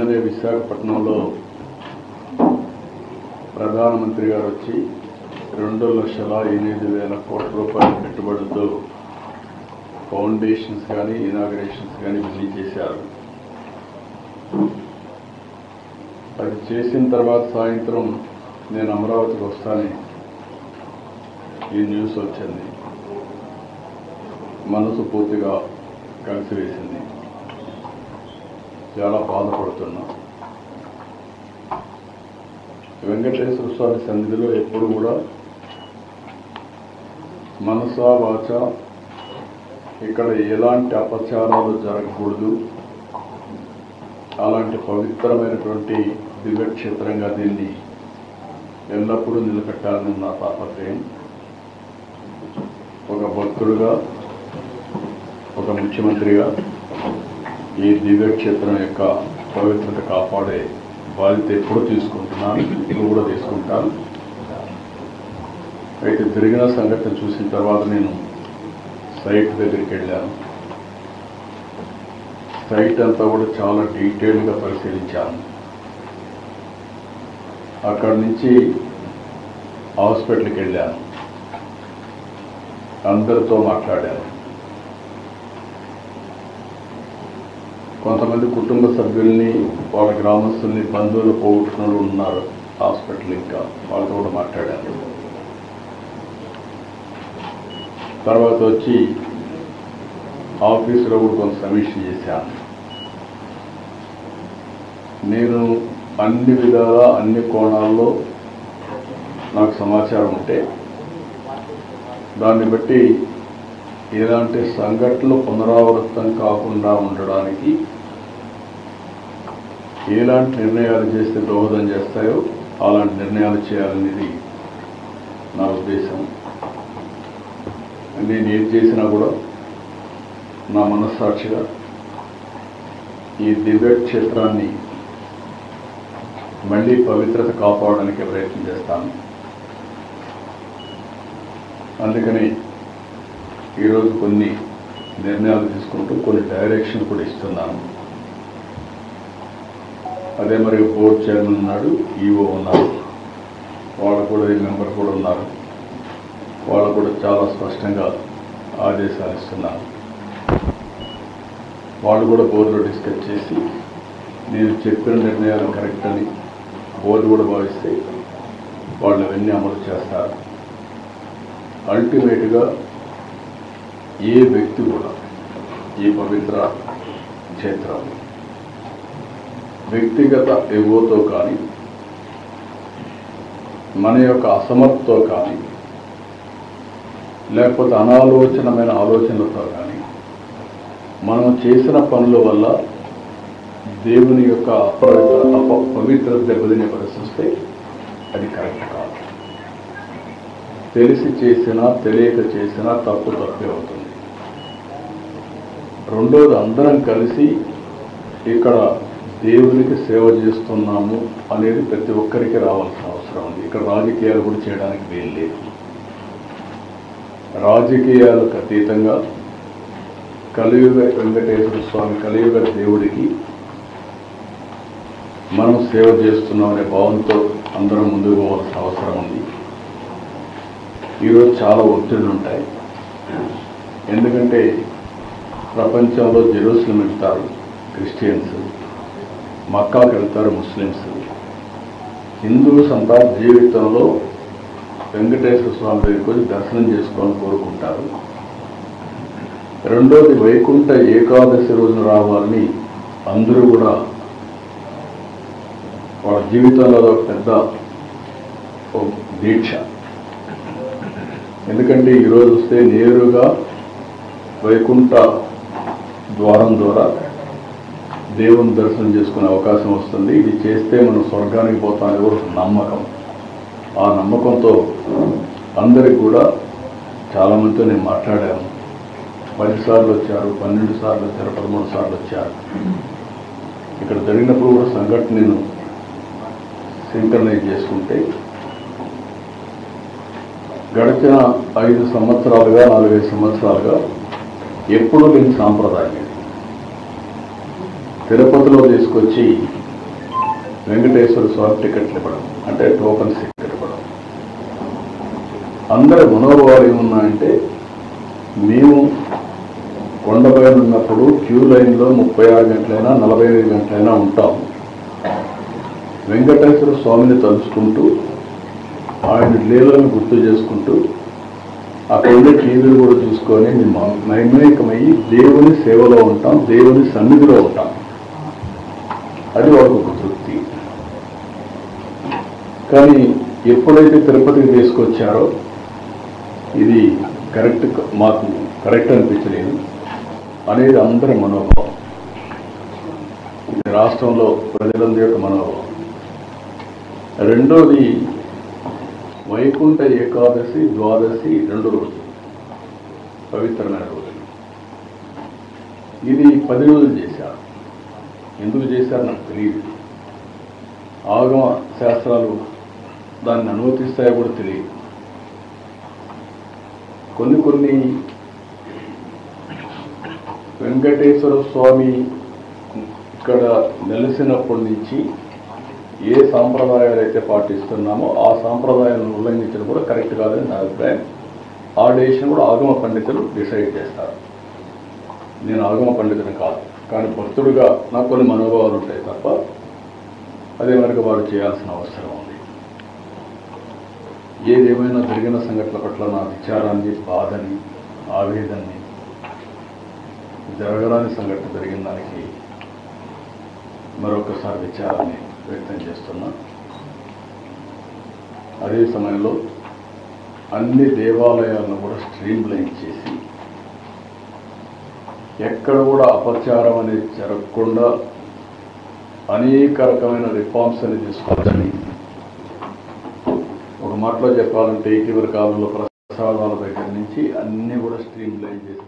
నిన్ననే విశాఖపట్నంలో ప్రధానమంత్రి గారు వచ్చి 2,08,000 కోట్ల రూపాయల పెట్టుబడులతో ఫౌండేషన్స్ కానీ ఇనాగరేషన్స్ కానీ విజిట్ చేశారు. అది చేసిన తర్వాత సాయంత్రం నేను అమరావతికి వస్తానని ఈ న్యూస్ వచ్చింది. మనసు పూర్తిగా కలిసివేసింది. చాలా బాధపడుతున్నా. వెంకటేశ్వర స్వామి సన్నిధిలో ఎప్పుడు కూడా మనసా వాచ ఇక్కడ ఎలాంటి అపచారాలు జరగకూడదు, అలాంటి పవిత్రమైనటువంటి దివ్యక్షేత్రంగా దీన్ని ఎల్లప్పుడూ నిలబెట్టాలని నా తాపత్రయం. ఒక భక్తుడుగా, ఒక ముఖ్యమంత్రిగా ఈ దివ్యక్షేత్రం యొక్క పవిత్రత కాపాడే బాధ్యత ఎప్పుడు తీసుకుంటున్నాను, ఇప్పుడు కూడా తీసుకుంటాను. అయితే జరిగిన సంఘటన చూసిన తర్వాత నేను సైట్ దగ్గరికి వెళ్ళాను. సైట్ అంతా కూడా చాలా డీటెయిల్గా పరిశీలించాను. అక్కడి నుంచి హాస్పిటల్కి వెళ్ళాను, అందరితో మాట్లాడాను. కొంతమంది కుటుంబ సభ్యుల్ని, వాళ్ళ గ్రామస్తుల్ని, బంధువులు పోగొట్టుకుని ఉన్నారు హాస్పిటల్, ఇంకా వాళ్ళతో కూడా మాట్లాడాను. తర్వాత వచ్చి ఆఫీసులో కూడా కొంత సమీక్ష చేశాను. నేను అన్ని విధాలా అన్ని కోణాల్లో నాకు సమాచారం ఉంటే దాన్ని బట్టి ఎలాంటి సంఘటనలు పునరావృతం కాకుండా ఉండడానికి ఎలాంటి నిర్ణయాలు చేస్తే దోహదం చేస్తాయో అలాంటి నిర్ణయాలు చేయాలనేది నా ఉద్దేశం. నేను ఏది చేసినా కూడా నా మనస్సాక్షిగా ఈ దివ్యక్షేత్రాన్ని మళ్ళీ పవిత్రత కాపాడడానికి ప్రయత్నం చేస్తాను. అందుకని ఈరోజు కొన్ని నిర్ణయాలు తీసుకుంటూ కొన్ని డైరెక్షన్ కూడా ఇస్తున్నాను. అదే మరి బోర్డు చైర్మన్ ఉన్నాడు, ఈఓ ఉన్నారు, వాళ్ళు కూడా మెంబర్ కూడా ఉన్నారు. వాళ్ళు కూడా చాలా స్పష్టంగా ఆదేశాలు ఇస్తున్నారు. వాళ్ళు కూడా బోర్డులో డిస్కస్ చేసి నేను చెప్పిన నిర్ణయాలు కరెక్ట్ అని బోర్డు కూడా భావిస్తే వాళ్ళు అవన్నీ అమలు చేస్తారు. అల్టిమేట్గా ఏ వ్యక్తి కూడా ఈ పవిత్ర క్షేత్రం వ్యక్తిగత ఎగోతో కానీ, మన యొక్క అసమర్థతో కానీ, లేకపోతే అనాలోచనమైన ఆలోచనలతో కానీ మనం చేసిన పనుల వల్ల దేవుని యొక్క పవిత్రత దెబ్బతినే పరిస్థితి వస్తే అది కరెక్ట్ కాదు. తెలిసి చేసినా తెలియక చేసినా తప్పే అవుతుంది. రెండోది, అందరం కలిసి ఇక్కడ దేవునికి సేవ చేస్తున్నాము అనేది ప్రతి ఒక్కరికి రావాల్సిన అవసరం ఉంది. ఇక్కడ రాజకీయాలు కూడా చేయడానికి వీలు లేదు. రాజకీయాలకు అతీతంగా కలియుగ వెంకటేశ్వర స్వామి, కలియుగ దేవుడికి మనం సేవ చేస్తున్నాం అనే భావంతో అందరం ముందుకు పోవాల్సిన అవసరం ఉంది. ఈరోజు చాలా ఒత్తిళ్లు ఉంటాయి. ఎందుకంటే ప్రపంచంలో జెరూసలేం వెళ్తారు క్రిస్టియన్స్, మక్కాకి వెళ్తారు ముస్లిమ్స్. హిందూస్ అంతా జీవితంలో వెంకటేశ్వర స్వామి దగ్గరికి వచ్చి దర్శనం చేసుకోవాలని కోరుకుంటారు. రెండోది, వైకుంఠ ఏకాదశి రోజున రావాలని అందరూ కూడా వాళ్ళ జీవితంలో ఒక పెద్ద దీక్ష. ఎందుకంటే ఈరోజు వస్తే నేరుగా వైకుంఠ ద్వారం ద్వారా దేవుని దర్శనం చేసుకునే అవకాశం వస్తుంది. ఇది చేస్తే మనం స్వర్గానికి పోతామని కూడా నమ్మకం. ఆ నమ్మకంతో అందరికి కూడా చాలామందితో నేను మాట్లాడాను. 10 సార్లు వచ్చారు, 12 సార్లు వచ్చారు, 13 సార్లు వచ్చారు. ఇక్కడ జరిగినప్పుడు కూడా సంఘటన నేను సింక్రనైజ్ చేసుకుంటే గడిచిన 5 సంవత్సరాలుగా 4-5 సంవత్సరాలుగా ఎప్పుడూ లేని సాంప్రదాయం. తిరుపతిలో తీసుకొచ్చి వెంకటేశ్వర స్వామి టికెట్లు ఇవ్వడం, అంటే టోకన్స్ ఇవ్వడం. అందరి మనోభావాలు ఏమున్నాయంటే, మేము కొండపైన ఉన్నప్పుడు క్యూ లైన్లో 36 గంటలైనా 45 గంటలైనా ఉంటాం. వెంకటేశ్వర స్వామిని తలుచుకుంటూ, ఆయన లీలను గుర్తు చేసుకుంటూ, అక్కడ ఉండే టీవీలు కూడా చూసుకొని మేము మైమేకమయ్యి దేవుని సేవలో ఉంటాం, దేవుని సన్నిధిలో ఉంటాం. అది వాళ్ళకు ఒక తృప్తి. కానీ ఎప్పుడైతే తిరుపతికి తీసుకొచ్చారో ఇది మాకు కరెక్ట్ అనిపించలేదు అనేది అందరి మనోభావం. ఇది రాష్ట్రంలో ప్రజలందరి యొక్క మనోభావం. రెండోది, వైకుంఠ ఏకాదశి, ద్వాదశి 2 రోజులు పవిత్రమైన రోజులు. ఇది 10 రోజులు చేశారు. ఎందుకు చేశారు నాకు తెలియదు. ఆగమ శాస్త్రాలు దాన్ని అనుమతిస్తాయో కూడా తెలియదు. కొన్ని వెంకటేశ్వర స్వామి ఇక్కడ నెలసినప్పటి నుంచి ఏ సాంప్రదాయాలు అయితే పాటిస్తున్నామో ఆ సాంప్రదాయాలను ఉల్లంఘించడం కూడా కరెక్ట్ కాదని నా అభిప్రాయం. ఆ డెసిషన్ కూడా ఆగమ పండితులు డిసైడ్ చేస్తారు. నేను ఆగమ పండితుని కాదు, కానీ భక్తుడిగా నాకు కొన్ని మనోభావాలు ఉంటాయి తప్ప అదే మనకు వారు చేయాల్సిన అవసరం ఉంది. ఏదేమైనా జరిగిన సంఘటనల పట్ల నా విచారాన్ని, బాధని, ఆవేదనని, జరగరాని సంఘటన జరిగిన దానికి మరొకసారి విచారాన్ని వ్యక్తం చేస్తున్నా. అదే సమయంలో అన్ని దేవాలయాలను కూడా స్ట్రీమ్లైన్ చేసి ఎక్కడ కూడా అపచారం అనేది జరగకుండా అనేక రకమైన రిఫార్మ్స్ అనేది తీసుకోవచ్చని, ఒక మాటలో చెప్పాలంటే ఇటీవల కాలంలో ప్రసాదాల దగ్గర నుంచి అన్నీ కూడా స్ట్రీమ్లైన్ చేసే